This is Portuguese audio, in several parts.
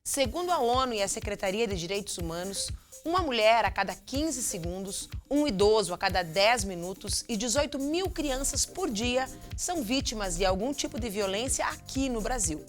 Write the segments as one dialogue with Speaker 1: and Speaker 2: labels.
Speaker 1: Segundo a ONU e a Secretaria de Direitos Humanos, uma mulher a cada 15 segundos, um idoso a cada 10 minutos e 18 mil crianças por dia são vítimas de algum tipo de violência aqui no Brasil.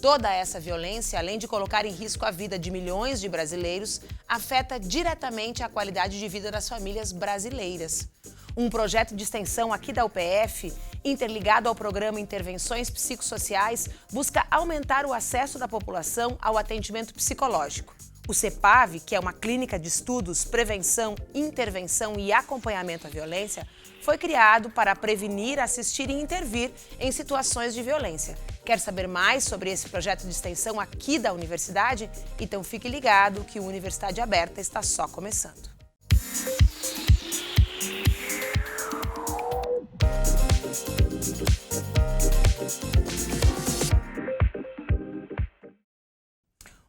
Speaker 1: Toda essa violência, além de colocar em risco a vida de milhões de brasileiros, afeta diretamente a qualidade de vida das famílias brasileiras. Um projeto de extensão aqui da UPF, interligado ao programa Intervenções Psicossociais, busca aumentar o acesso da população ao atendimento psicológico. O CEPAV, que é uma clínica de estudos, prevenção, intervenção e acompanhamento à violência, foi criado para prevenir, assistir e intervir em situações de violência. Quer saber mais sobre esse projeto de extensão aqui da universidade? Então fique ligado que o Universidade Aberta está só começando.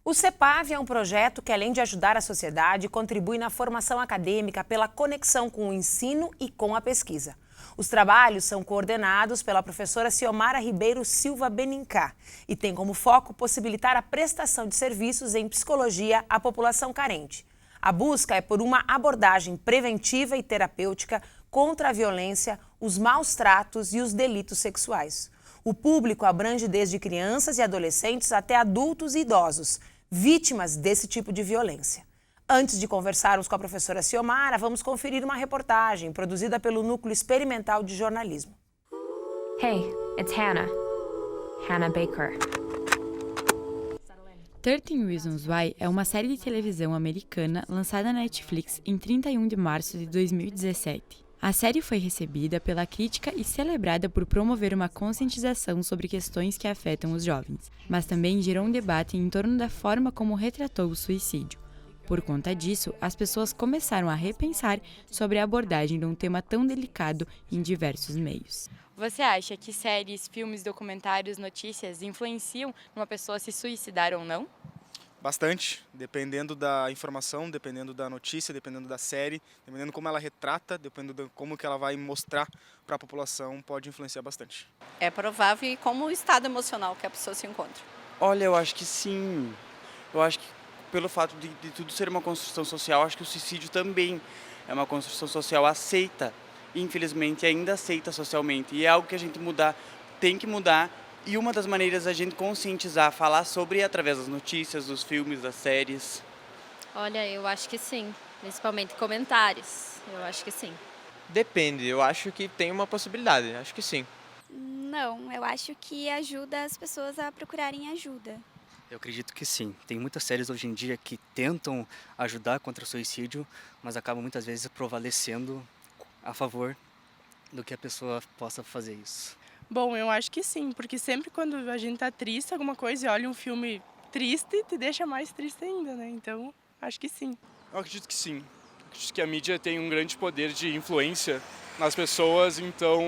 Speaker 1: O CEPAV é um projeto que, além de ajudar a sociedade, contribui na formação acadêmica pela conexão com o ensino e com a pesquisa. Os trabalhos são coordenados pela professora Ciomara Ribeiro Silva Benincá e têm como foco possibilitar a prestação de serviços em psicologia à população carente. A busca é por uma abordagem preventiva e terapêutica contra a violência, os maus tratos e os delitos sexuais. O público abrange desde crianças e adolescentes até adultos e idosos, vítimas desse tipo de violência. Antes de conversarmos com a professora Ciomara, vamos conferir uma reportagem produzida pelo Núcleo Experimental de Jornalismo.
Speaker 2: Hey, it's Hannah. Hannah Baker.
Speaker 3: 13 Reasons Why é uma série de televisão americana lançada na Netflix em 31 de março de 2017. A série foi recebida pela crítica e celebrada por promover uma conscientização sobre questões que afetam os jovens, mas também gerou um debate em torno da forma como retratou o suicídio. Por conta disso, as pessoas começaram a repensar sobre a abordagem de um tema tão delicado em diversos meios.
Speaker 4: Você acha que séries, filmes, documentários, notícias influenciam uma pessoa a se suicidar ou não?
Speaker 5: Bastante, dependendo da informação, dependendo da notícia, dependendo da série, dependendo como ela retrata, dependendo de como que ela vai mostrar para a população, pode influenciar bastante.
Speaker 6: É provável e como o estado emocional que a pessoa se encontra.
Speaker 7: Olha, eu acho que sim. Eu acho que pelo fato de tudo ser uma construção social, acho que o suicídio também é uma construção social aceita. E, infelizmente, ainda aceita socialmente. E é algo que a gente tem que mudar. E uma das maneiras da gente conscientizar, falar sobre através das notícias, dos filmes, das séries.
Speaker 8: Olha, eu acho que sim, principalmente comentários, eu acho que sim.
Speaker 9: Depende, eu acho que tem uma possibilidade, acho que sim.
Speaker 10: Não, eu acho que ajuda as pessoas a procurarem ajuda.
Speaker 11: Eu acredito que sim. Tem muitas séries hoje em dia que tentam ajudar contra o suicídio, mas acabam muitas vezes prevalecendo a favor do que a pessoa possa fazer isso.
Speaker 12: Bom, eu acho que sim, porque sempre quando a gente tá triste, alguma coisa, e olha um filme triste, te deixa mais triste ainda, né? Então, acho que sim.
Speaker 5: Eu acredito que sim. Eu acredito que a mídia tem um grande poder de influência nas pessoas, então,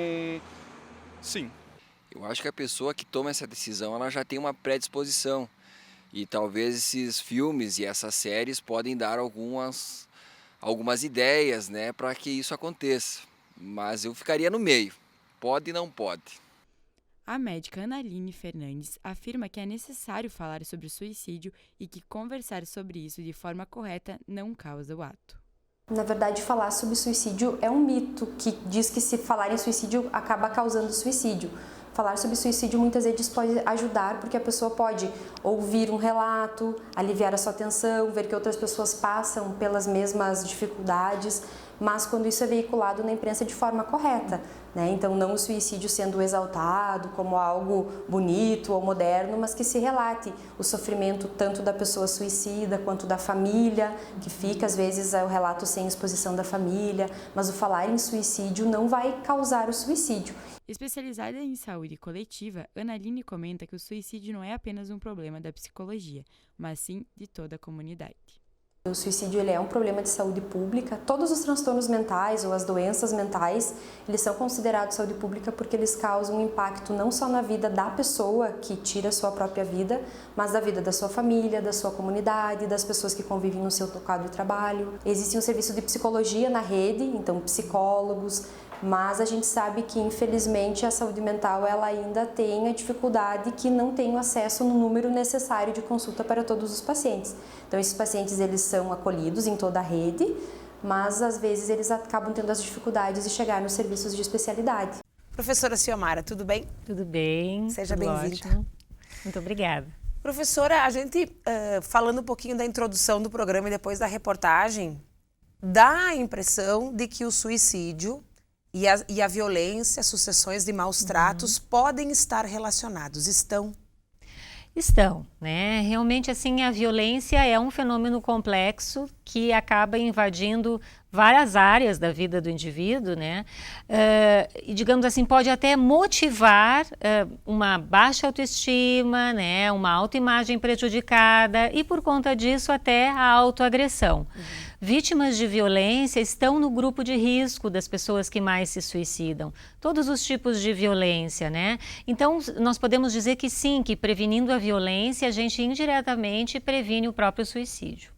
Speaker 5: sim.
Speaker 13: Eu acho que a pessoa que toma essa decisão, ela já tem uma predisposição. E talvez esses filmes e essas séries podem dar algumas ideias, né, para que isso aconteça. Mas eu ficaria no meio. Pode e não pode.
Speaker 3: A médica Analine Fernandes afirma que é necessário falar sobre o suicídio e que conversar sobre isso de forma correta não causa o ato.
Speaker 14: Na verdade, falar sobre suicídio é um mito que diz que se falar em suicídio acaba causando suicídio. Falar sobre suicídio muitas vezes pode ajudar porque a pessoa pode ouvir um relato, aliviar a sua tensão, ver que outras pessoas passam pelas mesmas dificuldades, mas quando isso é veiculado na imprensa de forma correta, né? Então não o suicídio sendo exaltado como algo bonito ou moderno, mas que se relate o sofrimento tanto da pessoa suicida quanto da família, que fica às vezes o relato sem exposição da família, mas o falar em suicídio não vai causar o suicídio.
Speaker 3: Especializada em saúde coletiva, Analine comenta que o suicídio não é apenas um problema da psicologia, mas sim de toda a comunidade.
Speaker 14: O suicídio ele é um problema de saúde pública. Todos os transtornos mentais ou as doenças mentais, eles são considerados saúde pública porque eles causam um impacto não só na vida da pessoa que tira a sua própria vida, mas da vida da sua família, da sua comunidade, das pessoas que convivem no seu local de trabalho. Existe um serviço de psicologia na rede, então psicólogos, Mas a gente sabe que, infelizmente, a saúde mental ela ainda tem a dificuldade que não tem o acesso no número necessário de consulta para todos os pacientes. Então, esses pacientes eles são acolhidos em toda a rede, mas às vezes eles acabam tendo as dificuldades de chegar nos serviços de especialidade.
Speaker 1: Professora Ciomara, tudo bem?
Speaker 15: Tudo bem.
Speaker 1: Seja bem-vinda.
Speaker 15: Muito obrigada.
Speaker 1: Professora, a gente, falando um pouquinho da introdução do programa e depois da reportagem, dá a impressão de que o suicídio e a violência, sucessões de maus tratos podem estar relacionados. Estão?
Speaker 15: Estão, né? Realmente, assim, a violência é um fenômeno complexo que acaba invadindo várias áreas da vida do indivíduo, né? E, digamos assim, pode até motivar uma baixa autoestima, né? Uma autoimagem prejudicada e, por conta disso, até a autoagressão. Vítimas de violência estão no grupo de risco das pessoas que mais se suicidam. Todos os tipos de violência, né? Então, nós podemos dizer que sim, que prevenindo a violência, a gente indiretamente previne o próprio suicídio.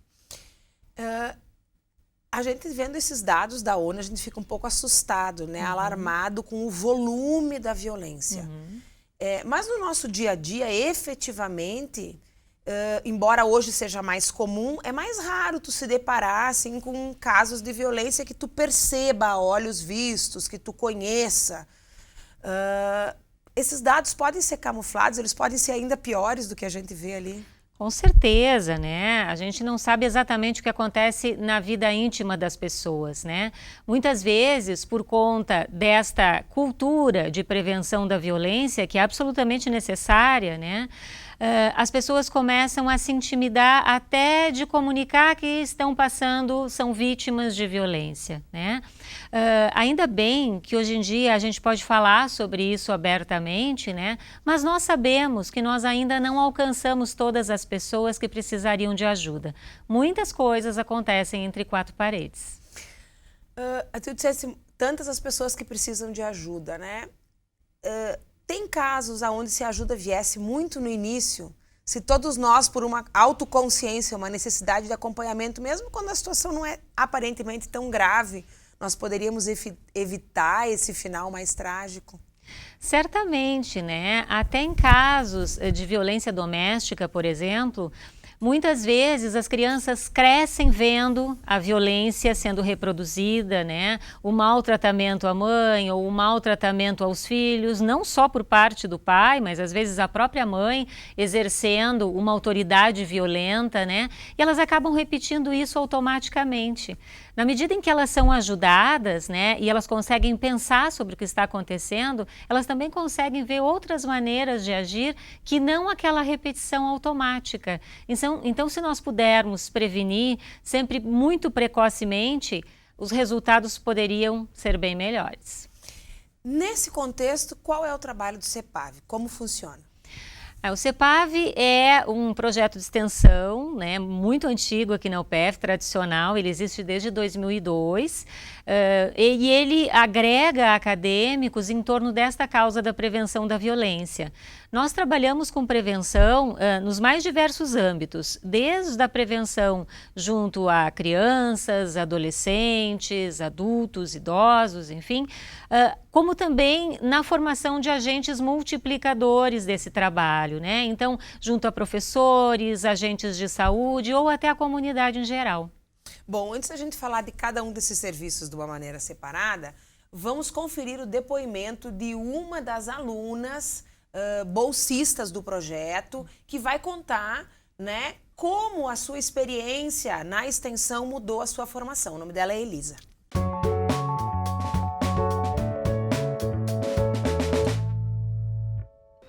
Speaker 1: A gente vendo esses dados da ONU, a gente fica um pouco assustado, né? Alarmado com o volume da violência. Mas no nosso dia a dia, efetivamente, embora hoje seja mais comum, é mais raro tu se deparar assim, com casos de violência que tu perceba a olhos vistos, que tu conheça. Esses dados podem ser camuflados, eles podem ser ainda piores do que a gente vê ali.
Speaker 15: Com certeza, né? A gente não sabe exatamente o que acontece na vida íntima das pessoas, né? Muitas vezes, por conta desta cultura de prevenção da violência, que é absolutamente necessária, né? As pessoas começam a se intimidar até de comunicar que estão passando, são vítimas de violência, né? Ainda bem que hoje em dia a gente pode falar sobre isso abertamente, né? Mas nós sabemos que nós ainda não alcançamos todas as pessoas que precisariam de ajuda. Muitas coisas acontecem entre quatro paredes.
Speaker 1: Tu disseste tantas as pessoas que precisam de ajuda, né? Tem casos onde se a ajuda viesse muito no início, se todos nós, por uma autoconsciência, uma necessidade de acompanhamento, mesmo quando a situação não é aparentemente tão grave, nós poderíamos evitar esse final mais trágico?
Speaker 15: Certamente, né? Até em casos de violência doméstica, por exemplo, muitas vezes as crianças crescem vendo a violência sendo reproduzida, né? O maltratamento à mãe ou o maltratamento aos filhos, não só por parte do pai, mas às vezes a própria mãe exercendo uma autoridade violenta, né? E elas acabam repetindo isso automaticamente. Na medida em que elas são ajudadas, né, e elas conseguem pensar sobre o que está acontecendo, elas também conseguem ver outras maneiras de agir que não aquela repetição automática. Então, se nós pudermos prevenir sempre muito precocemente, os resultados poderiam ser bem melhores.
Speaker 1: Nesse contexto, qual é o trabalho do CEPAV? Como funciona?
Speaker 15: O CEPAV é um projeto de extensão, né, muito antigo aqui na UPF, tradicional, ele existe desde 2002 e ele agrega acadêmicos em torno desta causa da prevenção da violência. Nós trabalhamos com prevenção nos mais diversos âmbitos, desde a prevenção junto a crianças, adolescentes, adultos, idosos, enfim, como também na formação de agentes multiplicadores desse trabalho, né? Então, junto a professores, agentes de saúde ou até a comunidade em geral.
Speaker 1: Bom, antes da gente falar de cada um desses serviços de uma maneira separada, vamos conferir o depoimento de uma das alunas bolsistas do projeto, que vai contar, né, como a sua experiência na extensão mudou a sua formação. O nome dela é Elisa.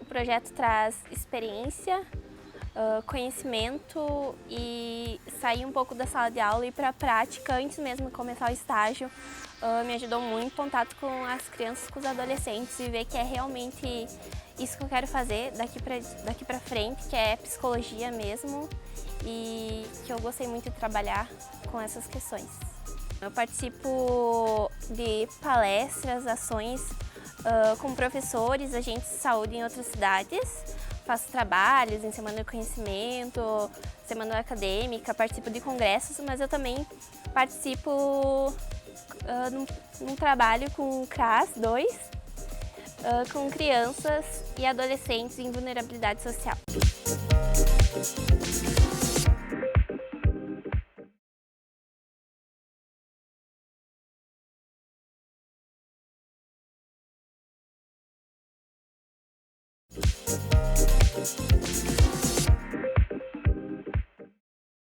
Speaker 16: O projeto traz experiência, conhecimento e sair um pouco da sala de aula e ir para a prática antes mesmo de começar o estágio. Me ajudou muito o contato com as crianças, com os adolescentes e ver que é realmente isso que eu quero fazer daqui pra frente, que é psicologia mesmo, e que eu gostei muito de trabalhar com essas questões. Eu participo de palestras, ações com professores, agentes de saúde em outras cidades, faço trabalhos em semana de conhecimento, semana acadêmica, participo de congressos, mas eu também participo num trabalho com o CRAS 2, com crianças e adolescentes em vulnerabilidade social.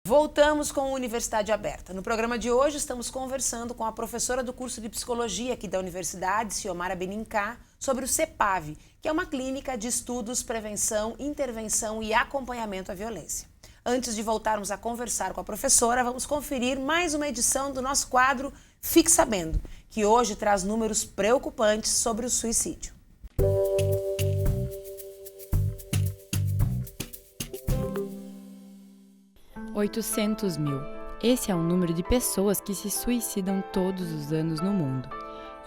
Speaker 1: Voltamos com a Universidade Aberta. No programa de hoje estamos conversando com a professora do curso de Psicologia aqui da Universidade, Ciomara Benincá, sobre o CEPAV, que é uma clínica de estudos, prevenção, intervenção e acompanhamento à violência. Antes de voltarmos a conversar com a professora, vamos conferir mais uma edição do nosso quadro Fique Sabendo, que hoje traz números preocupantes sobre o suicídio.
Speaker 3: 800 mil. Esse é o número de pessoas que se suicidam todos os anos no mundo.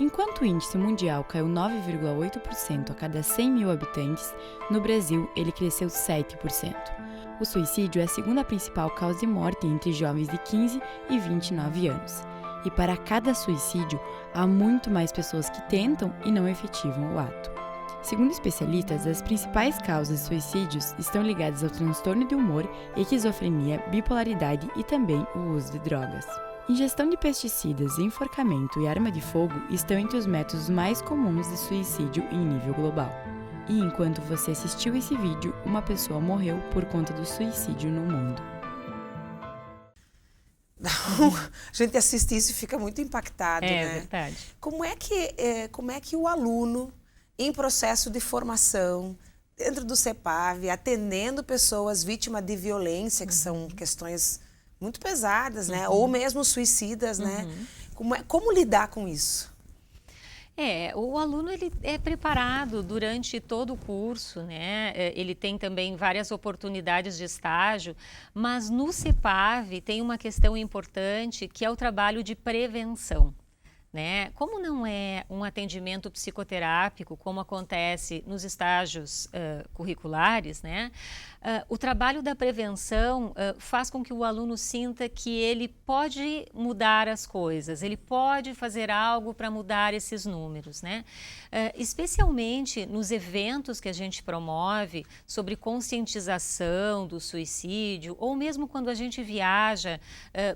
Speaker 3: Enquanto o índice mundial caiu 9,8% a cada 100 mil habitantes, no Brasil ele cresceu 7%. O suicídio é a segunda principal causa de morte entre jovens de 15 e 29 anos. E para cada suicídio, há muito mais pessoas que tentam e não efetivam o ato. Segundo especialistas, as principais causas de suicídios estão ligadas ao transtorno de humor, esquizofrenia, bipolaridade e também o uso de drogas. Ingestão de pesticidas, enforcamento e arma de fogo estão entre os métodos mais comuns de suicídio em nível global. E enquanto você assistiu esse vídeo, uma pessoa morreu por conta do suicídio no mundo.
Speaker 1: A gente assiste isso e fica muito impactado, né?
Speaker 15: É verdade.
Speaker 1: Como é que o aluno, em processo de formação, dentro do CEPAV, atendendo pessoas vítimas de violência, que são questões muito pesadas, né? Ou mesmo suicidas, né? Como lidar com isso?
Speaker 15: O aluno ele é preparado durante todo o curso, né? Ele tem também várias oportunidades de estágio, mas no CEPAV tem uma questão importante que é o trabalho de prevenção. Né? Como não é um atendimento psicoterápico, como acontece nos estágios curriculares, né? O trabalho da prevenção faz com que o aluno sinta que ele pode mudar as coisas, ele pode fazer algo para mudar esses números, né? Especialmente nos eventos que a gente promove sobre conscientização do suicídio, ou mesmo quando a gente viaja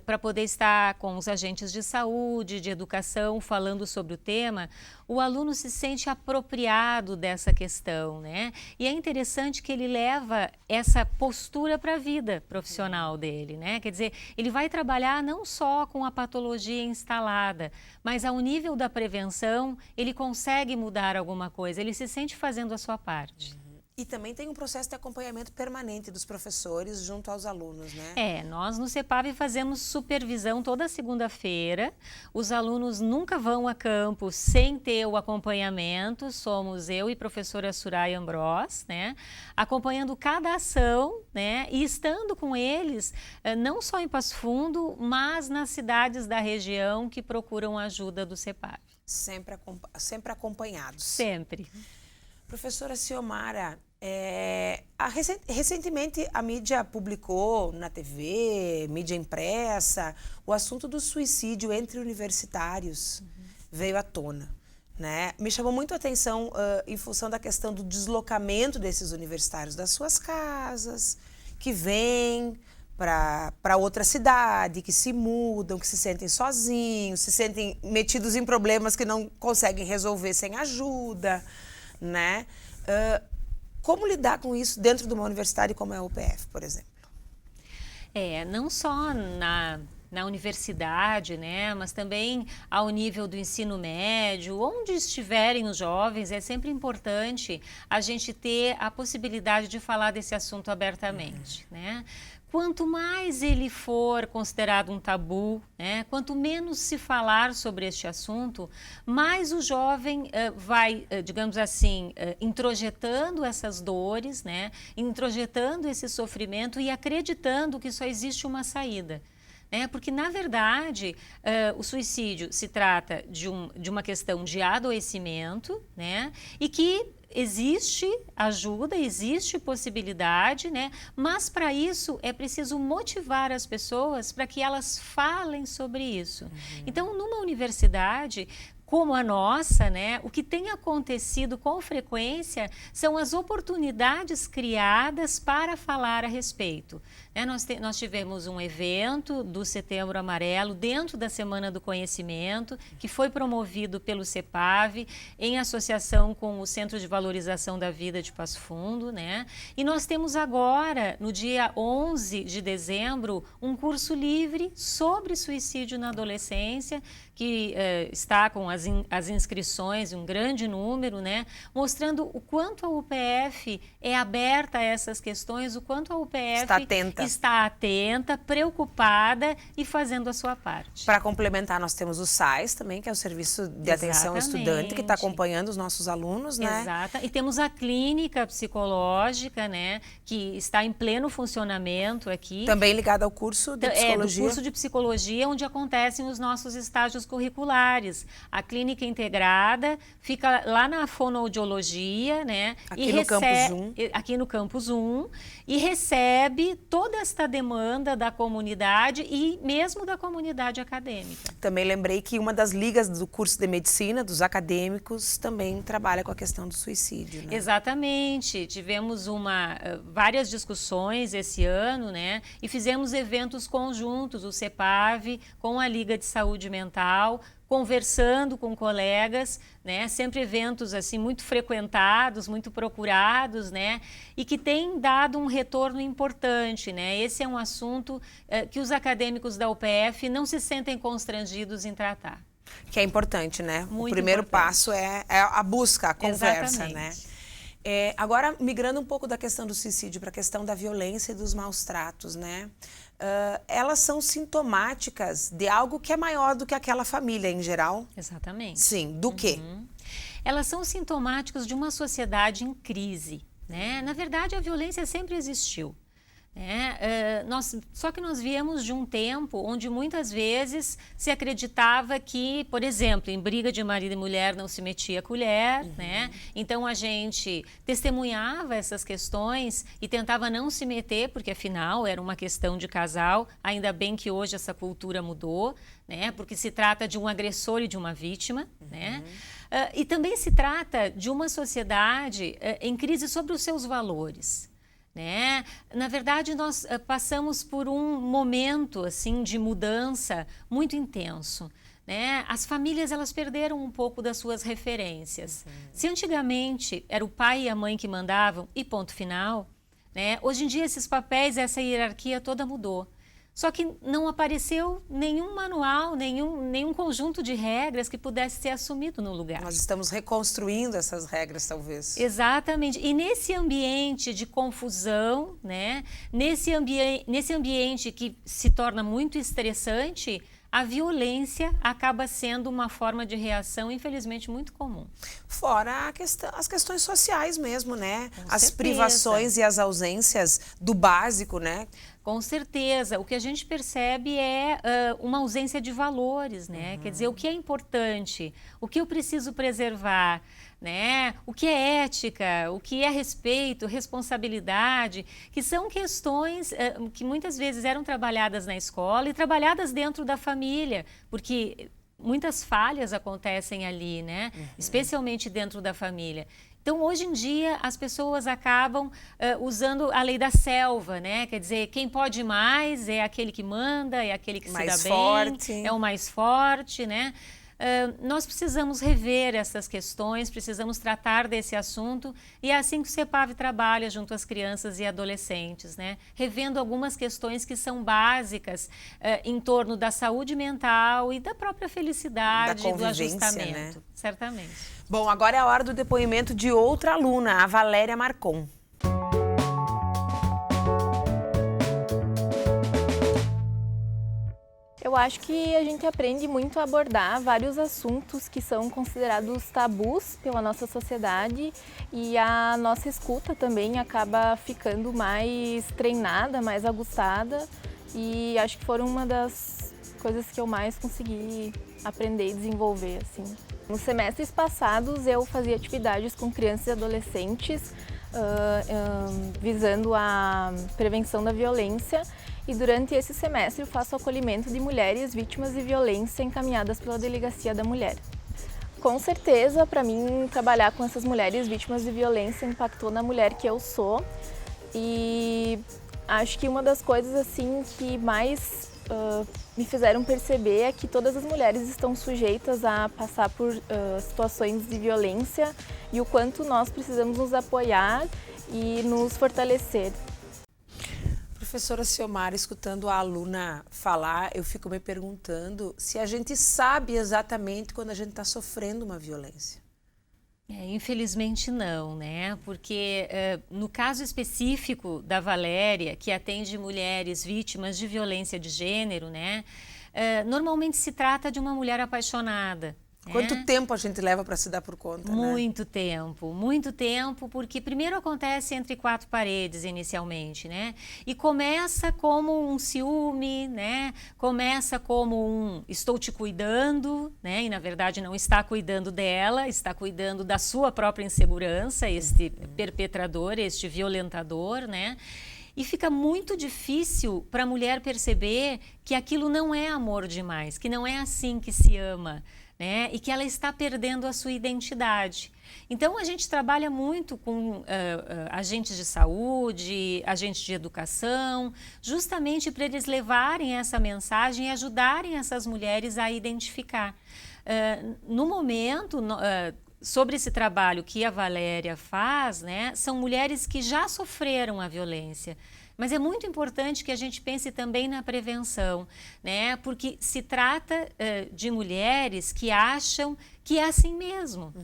Speaker 15: para poder estar com os agentes de saúde, de educação, falando sobre o tema, o aluno se sente apropriado dessa questão, né? E é interessante que ele leva essa postura para a vida profissional dele, né? Quer dizer, ele vai trabalhar não só com a patologia instalada, mas ao nível da prevenção, ele consegue mudar alguma coisa, ele se sente fazendo a sua parte.
Speaker 1: E também tem um processo de acompanhamento permanente dos professores junto aos alunos, né?
Speaker 15: Nós no CEPAV fazemos supervisão toda segunda-feira. Os alunos nunca vão a campo sem ter o acompanhamento. Somos eu e professora Suraya Ambros, né? Acompanhando cada ação, né? E estando com eles, não só em Passo Fundo, mas nas cidades da região que procuram ajuda do CEPAV.
Speaker 1: Sempre acompanhados.
Speaker 15: Sempre.
Speaker 1: Professora Ciomara, recentemente a mídia publicou na TV, mídia impressa, o assunto do suicídio entre universitários veio à tona, né? Me chamou muito a atenção em função da questão do deslocamento desses universitários das suas casas, que vêm para outra cidade, que se mudam, que se sentem sozinhos, se sentem metidos em problemas que não conseguem resolver sem ajuda, né? Como lidar com isso dentro de uma universidade como é a UPF, por exemplo?
Speaker 15: Não só na universidade, né, mas também ao nível do ensino médio, onde estiverem os jovens, é sempre importante a gente ter a possibilidade de falar desse assunto abertamente, né? Quanto mais ele for considerado um tabu, né, quanto menos se falar sobre este assunto, mais o jovem vai, digamos assim, introjetando essas dores, né, introjetando esse sofrimento e acreditando que só existe uma saída. Porque, na verdade, o suicídio se trata de uma questão de adoecimento, né, e que existe ajuda, existe possibilidade, né? Mas para isso é preciso motivar as pessoas para que elas falem sobre isso. Então, numa universidade como a nossa, né, o que tem acontecido com frequência são as oportunidades criadas para falar a respeito. Nós tivemos um evento do Setembro Amarelo dentro da Semana do Conhecimento, que foi promovido pelo CEPAV, em associação com o Centro de Valorização da Vida de Passo Fundo, né? E nós temos agora, no dia 11 de dezembro, um curso livre sobre suicídio na adolescência, que está com as inscrições, um grande número, né? Mostrando o quanto a UPF é aberta a essas questões, o quanto a UPF está atenta, preocupada e fazendo a sua parte.
Speaker 1: Para complementar, nós temos o SAIS também, que é o Serviço de Atenção ao Estudante, que está acompanhando os nossos alunos, né?
Speaker 15: Exato. E temos a clínica psicológica, né, que está em pleno funcionamento aqui.
Speaker 1: Também ligada ao curso de psicologia.
Speaker 15: Do curso de psicologia, onde acontecem os nossos estágios curriculares. A clínica integrada fica lá na fonoaudiologia, né? Aqui no Campus 1, e recebe toda esta demanda da comunidade e mesmo da comunidade acadêmica.
Speaker 1: Também lembrei que uma das ligas do curso de medicina, dos acadêmicos, também trabalha com a questão do suicídio, né?
Speaker 15: Exatamente. Tivemos várias discussões esse ano, né? E fizemos eventos conjuntos, o CEPAV com a Liga de Saúde Mental, conversando com colegas, né? Sempre eventos assim muito frequentados, muito procurados, né? E que tem dado um retorno importante, né? Esse é um assunto que os acadêmicos da UPF não se sentem constrangidos em tratar.
Speaker 1: Que é importante, né?
Speaker 15: Muito
Speaker 1: o primeiro
Speaker 15: importante.
Speaker 1: Passo é a busca, a conversa,
Speaker 15: Exatamente.
Speaker 1: né? Agora, migrando um pouco da questão do suicídio para a questão da violência e dos maus tratos, né? Elas são sintomáticas de algo que é maior do que aquela família em geral?
Speaker 15: Exatamente.
Speaker 1: Sim, do quê?
Speaker 15: Elas são sintomáticas de uma sociedade em crise, né? Na verdade, a violência sempre existiu. Só que nós viemos de um tempo onde muitas vezes se acreditava que, por exemplo, em briga de marido e mulher não se metia a colher, né? Então a gente testemunhava essas questões e tentava não se meter, porque afinal era uma questão de casal. Ainda bem que hoje essa cultura mudou, né? Porque se trata de um agressor e de uma vítima, né? E também se trata de uma sociedade em crise sobre os seus valores. Né? Na verdade, nós passamos por um momento assim de mudança muito intenso. Né? As famílias elas perderam um pouco das suas referências. Se antigamente era o pai e a mãe que mandavam e ponto final, né? Hoje em dia esses papéis, essa hierarquia toda mudou. Só que não apareceu nenhum manual, nenhum conjunto de regras que pudesse ser assumido no lugar.
Speaker 1: Nós estamos reconstruindo essas regras, talvez.
Speaker 15: Exatamente. E nesse ambiente de confusão, né? Nesse ambiente que se torna muito estressante, a violência acaba sendo uma forma de reação, infelizmente, muito comum.
Speaker 1: Fora as questões sociais mesmo, né? As
Speaker 15: certeza.
Speaker 1: Privações e as ausências do básico, né?
Speaker 15: Com certeza. O que a gente percebe é uma ausência de valores, né? Quer dizer, o que é importante, o que eu preciso preservar, né? O que é ética, o que é respeito, responsabilidade, que são questões que muitas vezes eram trabalhadas na escola e trabalhadas dentro da família, porque muitas falhas acontecem ali, né? Especialmente dentro da família. Então, hoje em dia, as pessoas acabam usando a lei da selva, né? Quer dizer, quem pode mais é aquele que manda, é aquele que se dá bem, é o mais forte, né? Nós precisamos rever essas questões, precisamos tratar desse assunto e é assim que o CEPAV trabalha junto às crianças e adolescentes, né? Revendo algumas questões que são básicas em torno da saúde mental e da própria felicidade, do ajustamento,
Speaker 1: né?
Speaker 15: Certamente.
Speaker 1: Bom, agora é a hora do depoimento de outra aluna, a Valéria Marcon.
Speaker 17: Eu acho que a gente aprende muito a abordar vários assuntos que são considerados tabus pela nossa sociedade e a nossa escuta também acaba ficando mais treinada, mais aguçada e acho que foram uma das coisas que eu mais consegui aprender e desenvolver, assim. Nos semestres passados eu fazia atividades com crianças e adolescentes visando a prevenção da violência e durante esse semestre eu faço acolhimento de mulheres vítimas de violência encaminhadas pela Delegacia da Mulher. Com certeza, para mim, trabalhar com essas mulheres vítimas de violência impactou na mulher que eu sou e acho que uma das coisas assim que mais me fizeram perceber é que todas as mulheres estão sujeitas a passar por situações de violência e o quanto nós precisamos nos apoiar e nos fortalecer.
Speaker 1: Professora Ciomara, escutando a aluna falar, eu fico me perguntando se a gente sabe exatamente quando a gente está sofrendo uma violência.
Speaker 15: Infelizmente não, né? Porque no caso específico da Valéria, que atende mulheres vítimas de violência de gênero, né? Normalmente se trata de uma mulher apaixonada.
Speaker 1: Quanto tempo a gente leva para se dar por conta,
Speaker 15: muito tempo, porque primeiro acontece entre quatro paredes inicialmente, né? E começa como um ciúme, né? Começa como um estou te cuidando, né? E na verdade não está cuidando dela, está cuidando da sua própria insegurança, este perpetrador, este violentador, né? E fica muito difícil para a mulher perceber que aquilo não é amor demais, que não é assim que se ama, né? E que ela está perdendo a sua identidade. Então, a gente trabalha muito com agentes de saúde, agentes de educação, justamente para eles levarem essa mensagem e ajudarem essas mulheres a identificar. No momento, sobre esse trabalho que a Valéria faz, né, são mulheres que já sofreram a violência. Mas é muito importante que a gente pense também na prevenção, né? Porque se trata de mulheres que acham que é assim mesmo.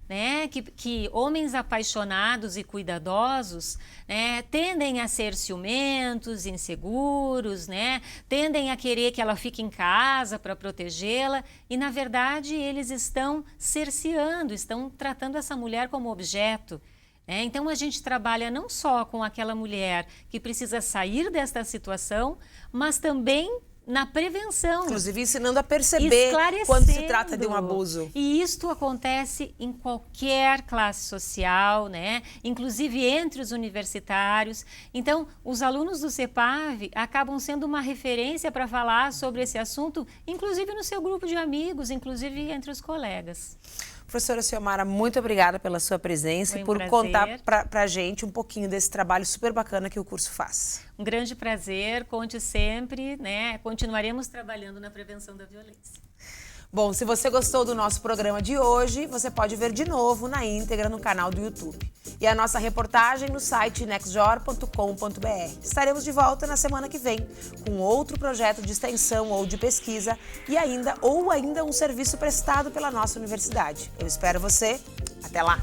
Speaker 15: Né? Que homens apaixonados e cuidadosos, né, tendem a ser ciumentos, inseguros, né, tendem a querer que ela fique em casa para protegê-la e, na verdade, eles estão cerceando, estão tratando essa mulher como objeto. Então, a gente trabalha não só com aquela mulher que precisa sair desta situação, mas também na prevenção.
Speaker 1: Inclusive ensinando a perceber quando se trata de um abuso.
Speaker 15: E isto acontece em qualquer classe social, né? Inclusive entre os universitários. Então, os alunos do CEPAV acabam sendo uma referência para falar sobre esse assunto, inclusive no seu grupo de amigos, inclusive entre os colegas.
Speaker 1: Professora Ciomara, muito obrigada pela sua presença e por contar para a gente um pouquinho desse trabalho super bacana que o curso faz.
Speaker 15: Um grande prazer, conte sempre, né? Continuaremos trabalhando na prevenção da violência.
Speaker 1: Bom, se você gostou do nosso programa de hoje, você pode ver de novo na íntegra no canal do YouTube. E a nossa reportagem no site nextjor.com.br. Estaremos de volta na semana que vem com outro projeto de extensão ou de pesquisa e ainda um serviço prestado pela nossa universidade. Eu espero você. Até lá!